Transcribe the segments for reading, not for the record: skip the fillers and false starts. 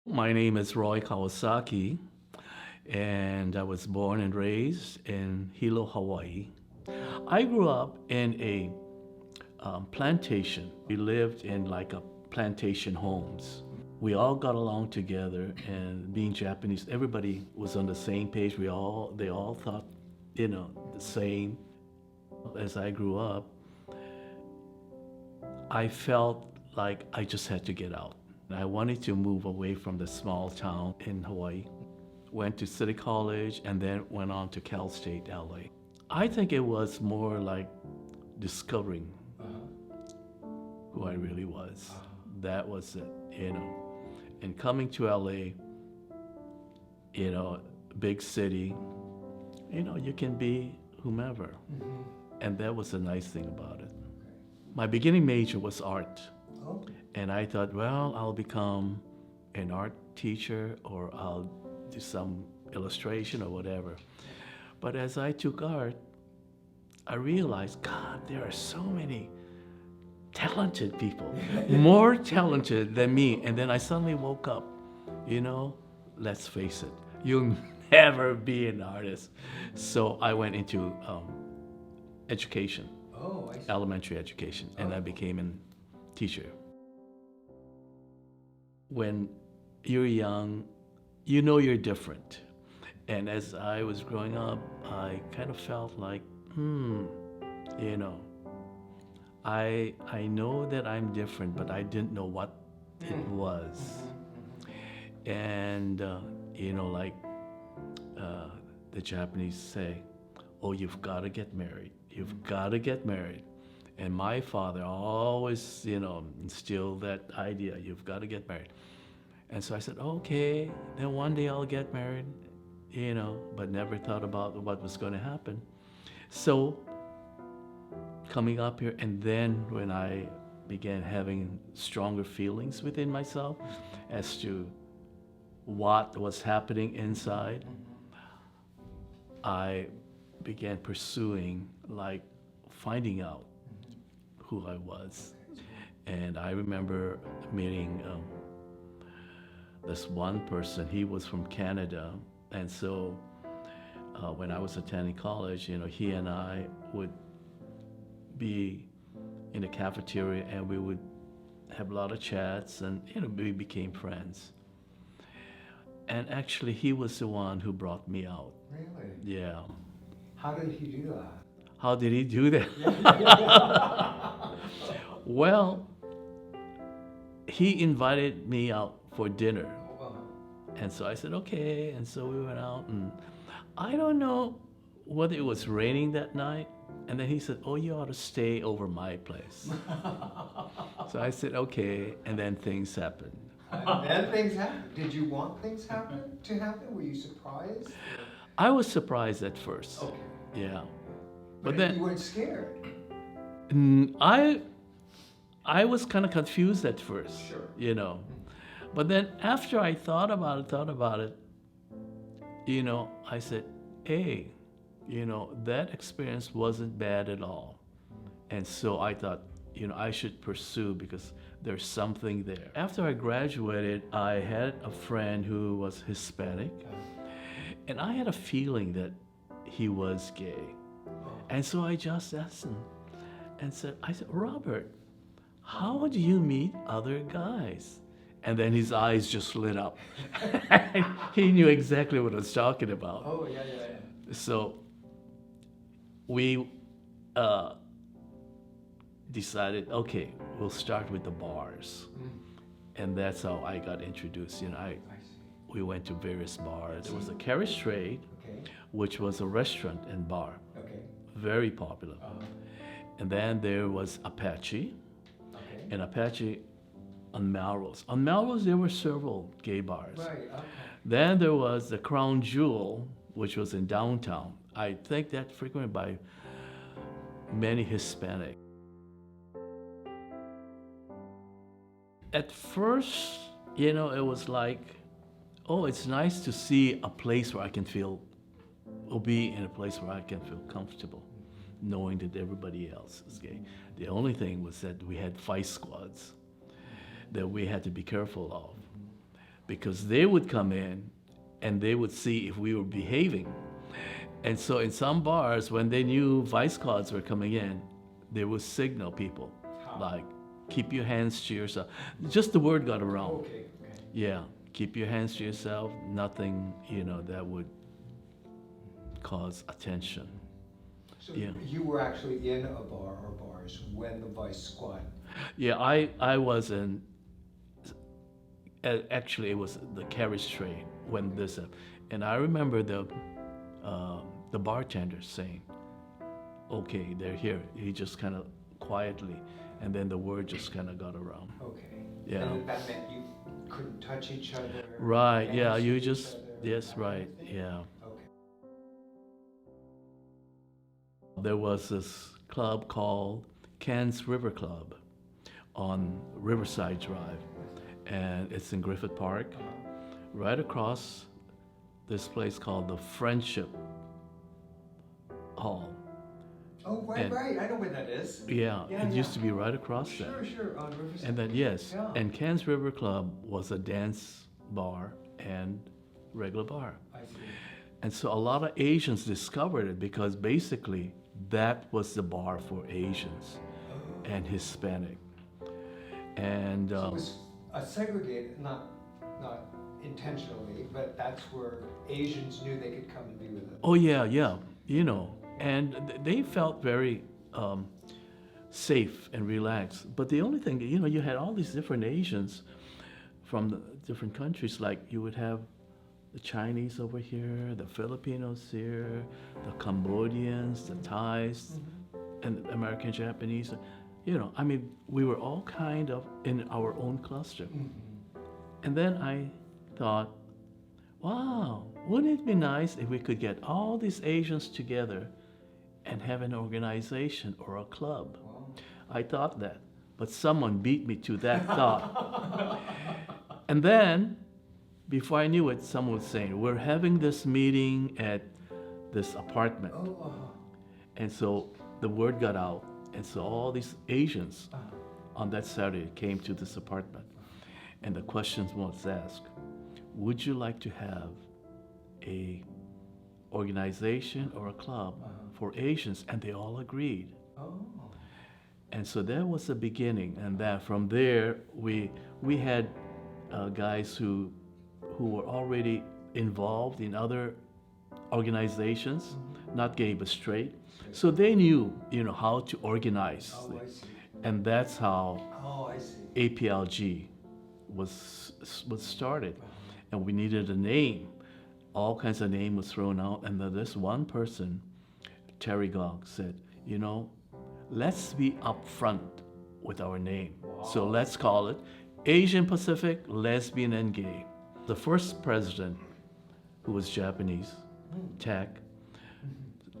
My name is Roy Kawasaki, and I was born and raised in Hilo, Hawaii. I grew up in a plantation. We lived in like a plantation homes. We all got along together, and being Japanese, everybody was on the same page. They all thought, the same. As I grew up, I felt like I just had to get out. I wanted to move away from the small town in Hawaii. Went to City College and then went on to Cal State LA. I think it was more like discovering who I really was. That was it. And coming to LA, big city, you can be whomever. And that was the nice thing about it. My beginning major was art. Oh, And I thought, well, I'll become an art teacher or I'll do some illustration or whatever. But as I took art, I realized, God, there are so many talented people, more talented than me. And then I suddenly woke up, let's face it, you'll never be an artist. So I went into education, oh, I see. elementary education, and I Oh. became a teacher. When you're young, you know you're different. And as I was growing up, I kind of felt like, you know, I know that I'm different, but I didn't know what it was. And like the Japanese say, "Oh, you've got to get married. You've got to get married." And my father always, instilled that idea, you've got to get married. And so I said, okay, then one day I'll get married, but never thought about what was going to happen. So coming up here, and then when I began having stronger feelings within myself as to what was happening inside, I began pursuing, like, finding out who I was. And I remember meeting this one person. He was from Canada. And so when I was attending college, he and I would be in the cafeteria and we would have a lot of chats and, we became friends. And actually, he was the one who brought me out. Really? Yeah. How did he do that? How did he do that? Well, he invited me out for dinner. Oh, And so I said, okay. And so we went out, and I don't know whether it was raining that night. And then he said, oh, you ought to stay over my place. So I said, okay. And then things happened. and then things happened. Did you want things to happen? Were you surprised? I was surprised at first. Okay. Yeah. But then you weren't scared. I was kind of confused at first. Sure. But then after I thought about it, I said, hey, that experience wasn't bad at all. And so I thought, I should pursue because there's something there. After I graduated, I had a friend who was Hispanic, and I had a feeling that he was gay. And so I just asked him and said, Robert, how do you meet other guys? And then his eyes just lit up. He knew exactly what I was talking about. Oh, yeah. So we decided, okay, we'll start with the bars. And that's how I got introduced. I see. We went to various bars. There was a Carriage Trade, Okay. which was a restaurant and bar, Okay. very popular. And then there was Apache, Okay. and Apache on Melrose. On Melrose, there were several gay bars. Right. Okay. Then there was the Crown Jewel, which was in downtown. I think that frequented by many Hispanic. At first, it was like, oh, it's nice to see a place where I can feel, or be in a place where I can feel comfortable, knowing that everybody else is gay. The only thing was that we had fight squads that we had to be careful of. because they would come in and they would see if we were behaving. And so in some bars, when they knew vice cards were coming in, they would signal people, like, keep your hands to yourself. Just the word got around. Okay. Yeah, keep your hands to yourself. Nothing, that would cause attention. So Yeah. you were actually in a bar or bars when the Vice Squad. Yeah, I was in. Actually, it was the Carriage Trade when this happened, and I remember the bartender saying, "Okay, they're here." He just kind of quietly, and then the word just kind of got around. Okay. Yeah. And that meant you couldn't touch each other. Right. Yeah. hands You with each just. other, Yes. that kind Right. of thing? Yeah. Okay. There was this club called Cairns River Club on Riverside Drive, and it's in Griffith Park, right across this place called the Friendship Hall. Oh, right, And- right. I know where that is. Yeah, Yeah, it used yeah. to be right across there. Sure. On Riverside. And then, yes, Yeah. and Cairns River Club was a dance bar and regular bar. I see. And so a lot of Asians discovered it because basically that was the bar for Asians and Hispanic. And So it was segregated, not intentionally, but that's where Asians knew they could come and be with us. oh yeah, and they felt very safe and relaxed. But the only thing, you had all these different Asians from the different countries. Like you would have the Chinese over here, the Filipinos here, the Cambodians, the Thais, and American Japanese. We were all kind of in our own cluster. And then I thought, wow, wouldn't it be nice if we could get all these Asians together and have an organization or a club? Wow. I thought that, but someone beat me to that thought. And then, before I knew it, someone was saying, we're having this meeting at this apartment. Oh, And so the word got out. And so all these Asians on that Saturday came to this apartment. And the question was asked, would you like to have a organization or a club for Asians? And they all agreed. oh. And so that was the beginning. And that from there, we had guys who were already involved in other organizations, not gay but straight. So they knew, how to organize. Oh, I see. And that's how Oh, I see. APLG was started. And we needed a name. All kinds of name was thrown out. And then this one person, Terry Gogg, said, let's be upfront with our name. So let's call it Asian Pacific Lesbian and Gay. The first president, who was Japanese, Tech,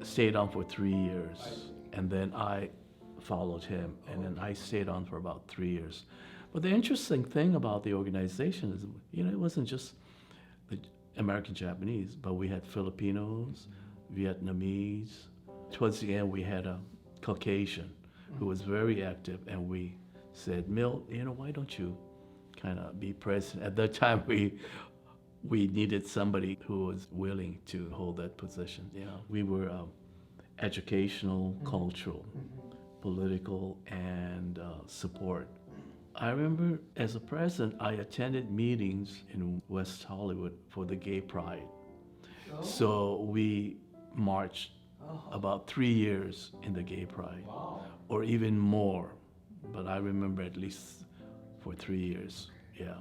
stayed on for 3 years. And then I followed him, and then I stayed on for about 3 years. But the interesting thing about the organization is, it wasn't just the American Japanese, but we had Filipinos, Vietnamese. Towards the end, we had a Caucasian who was very active, and we said, Milt, why don't you kind of be president? At that time, we needed somebody who was willing to hold that position. Yeah, we were educational, cultural, political, and support. I remember as a president, I attended meetings in West Hollywood for the Gay Pride. Oh. So we marched about 3 years in the Gay Pride, Wow. or even more. But I remember at least for 3 years. Yeah.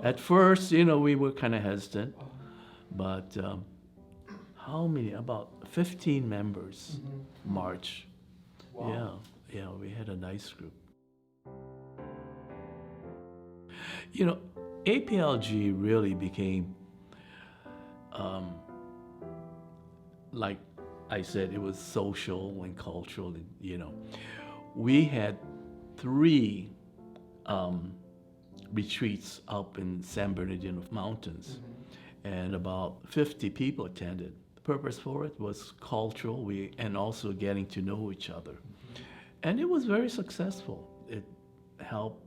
At first, we were kind of hesitant, but how many? About 15 members march. Wow. Yeah, we had a nice group. APLG really became, like I said, it was social and cultural. We had 3 retreats up in San Bernardino Mountains, and about 50 people attended. The purpose for it was cultural, and also getting to know each other. And it was very successful. It helped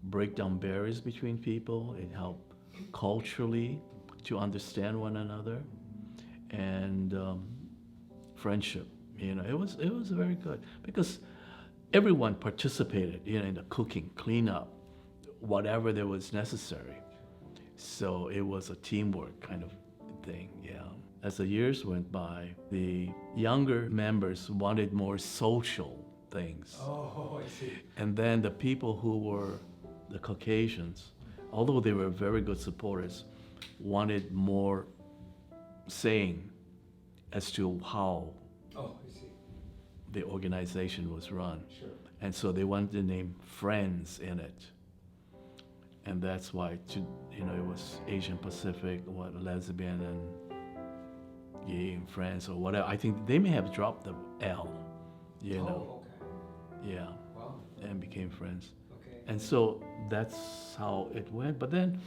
break down barriers between people. It helped culturally, to understand one another, and friendship. It was very good because everyone participated, in the cooking, cleanup, whatever there was necessary. So it was a teamwork kind of thing, yeah. As the years went by, the younger members wanted more social things. Oh, I see. And then the people who were the Caucasians, although they were very good supporters, wanted more saying as to how Oh, I see. the organization was run. Sure. And so they wanted the name Friends in it. And that's why, it was Asian Pacific, lesbian and gay and friends or whatever. I think they may have dropped the L, Oh, okay. yeah, Wow. and became friends. Okay. And so that's how it went. But then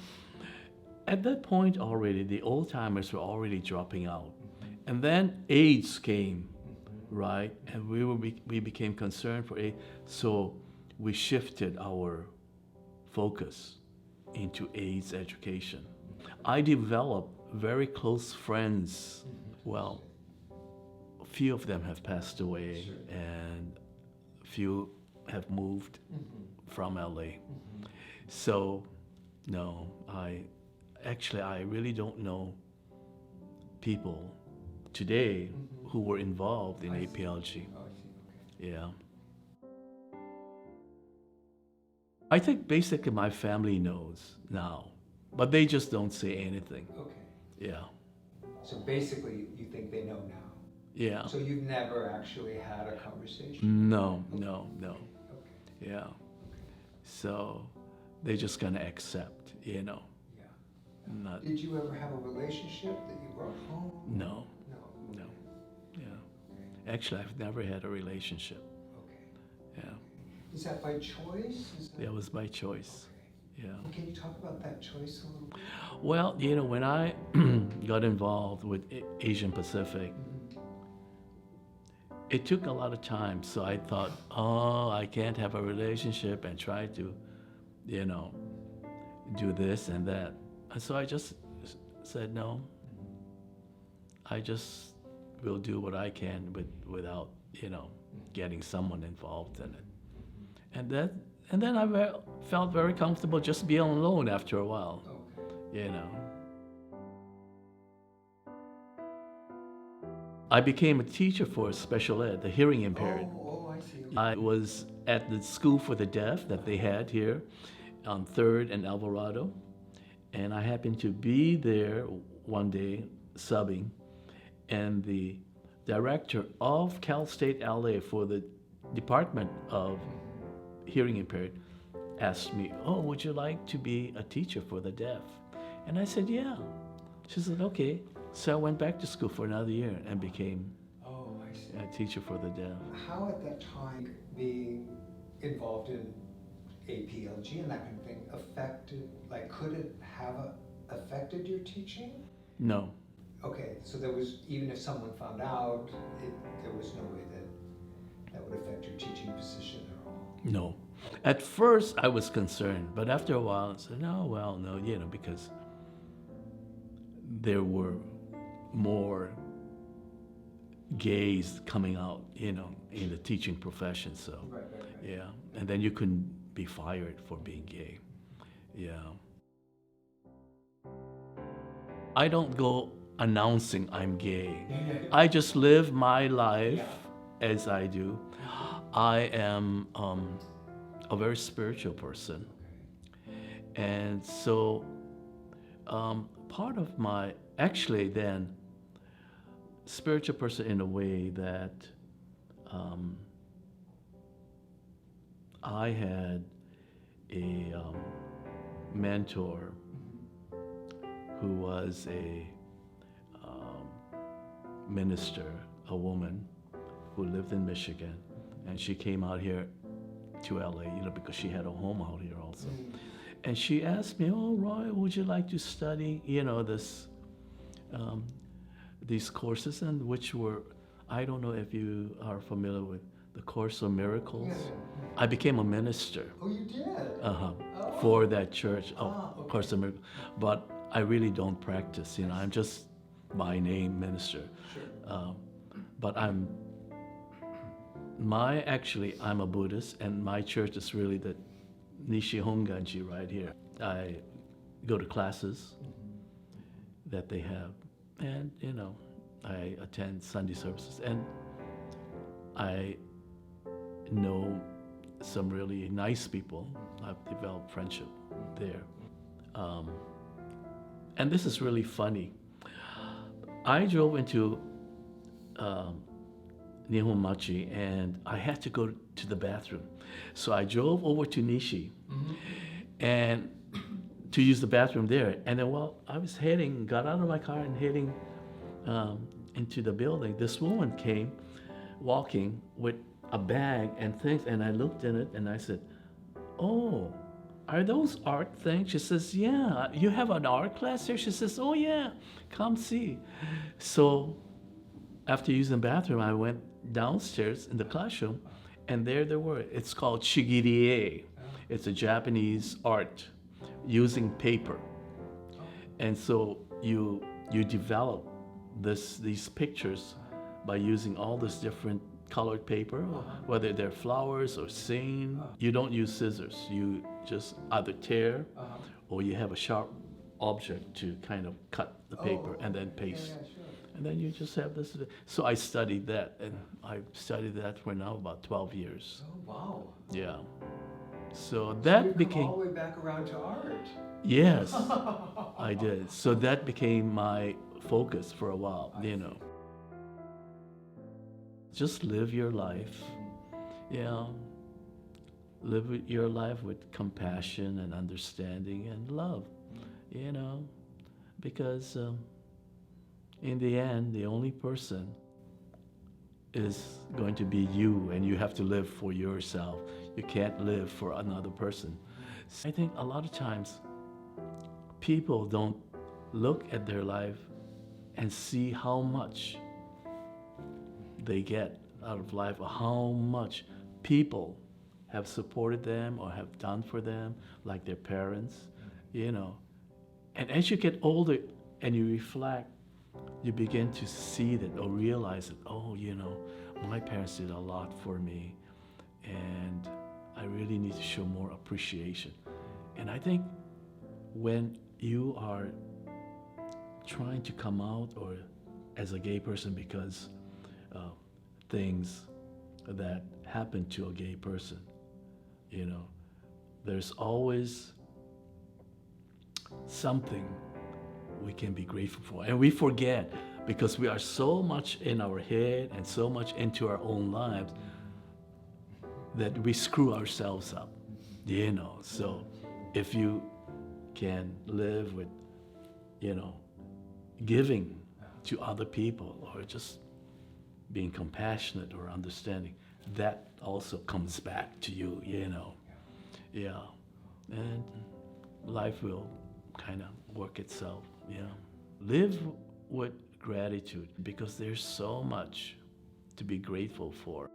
at that point already, the old timers were already dropping out. And then AIDS came, right? And we became concerned for AIDS. So we shifted our focus into AIDS education. I developed very close friends. Well, a few of them have passed away, Sure. and a few have moved from LA. So, no, I really don't know people today who were involved in I see. APLG. Oh, I see. Okay. Yeah. I think basically my family knows now, but they just don't say anything. Okay. Yeah. So basically, you think they know now. Yeah. So you've never actually had a conversation? No. Okay. Yeah. So they just gonna accept, Yeah. Not, Did you ever have a relationship that you brought home? no, No. no. Yeah. Okay. Actually, I've never had a relationship. Okay. Yeah. Is that by choice? That was my choice. Okay. Yeah. Can you talk about that choice a little bit? Well, when I got involved with Asian Pacific, it took a lot of time. So I thought, I can't have a relationship and try to, do this and that. And so I just said, no, I just will do what I can without, getting someone involved in it. And then I felt very comfortable just being alone after a while, Okay. I became a teacher for special ed, the hearing impaired. Oh, I see. I was at the school for the deaf that they had here on 3rd and Alvarado. And I happened to be there one day subbing, and the director of Cal State LA for the Department of Hearing Impaired asked me, would you like to be a teacher for the deaf? And I said, yeah. She said, okay. So I went back to school for another year and became Oh, I see. a teacher for the deaf. How at that time being involved in APLG and that kind of thing could it have affected your teaching? No, Okay, so there was, even if someone found out, there was no way that would affect your teaching position at all? no. At first I was concerned, but after a while I said, no, because there were more gays coming out, in the teaching profession. So, Right. yeah. And then you couldn't be fired for being gay. Yeah. I don't go announcing I'm gay. I just live my life as I do. I am a very spiritual person. And so part of my, actually then, spiritual person in a way that I had a mentor who was a minister, a woman who lived in Michigan, and she came out here to LA, because she had a home out here also. And she asked me, Roy, would you like to study, these courses, and which were, I don't know if you are familiar with the Course of Miracles. I became a minister. Oh, you did? Uh-huh. Oh. For that church. Of Okay. course, but I really don't practice. I'm just by name minister. Sure. But I'm a Buddhist, and my church is really the Nishi Honganji right here. I go to classes that they have, and I attend Sunday services, and I know some really nice people. I've developed friendship there. And this is really funny. I drove into Nihonmachi and I had to go to the bathroom. So I drove over to Nishi and to use the bathroom there. And then while I was got out of my car and heading into the building, this woman came walking with a bag and things, and I looked in it and I said, "Oh, are those art things?" She says, "Yeah, you have an art class here?" She says, "Oh yeah, come see." So after using the bathroom, I went downstairs in the classroom, and there they were. It's called shigirie. It's a Japanese art using paper. And so you develop these pictures by using all this different colored paper, whether they're flowers or scene. You don't use scissors. You just either tear or you have a sharp object to kind of cut the paper and then paste. Yeah, sure. And then you just have this. So I studied that, and I studied that for now about 12 years. Oh, wow. Yeah. So So that you've became, come all the way back around to art. yes, I did. So that became my focus for a while, Just live your life, live your life with compassion and understanding and love, because in the end, the only person is going to be you, and you have to live for yourself. You can't live for another person. I think a lot of times people don't look at their life and see how much they get out of life, or how much people have supported them or have done for them, like their parents, And as you get older and you reflect, you begin to see that or realize that, my parents did a lot for me, and I really need to show more appreciation. And I think when you are trying to come out or as a gay person because things that happen to a gay person, there's always something we can be grateful for. And we forget because we are so much in our head and so much into our own lives that we screw ourselves up, So if you can live with, giving to other people or just being compassionate or understanding, that also comes back to you, Yeah. And life will kind of work itself, Live with gratitude because there's so much to be grateful for.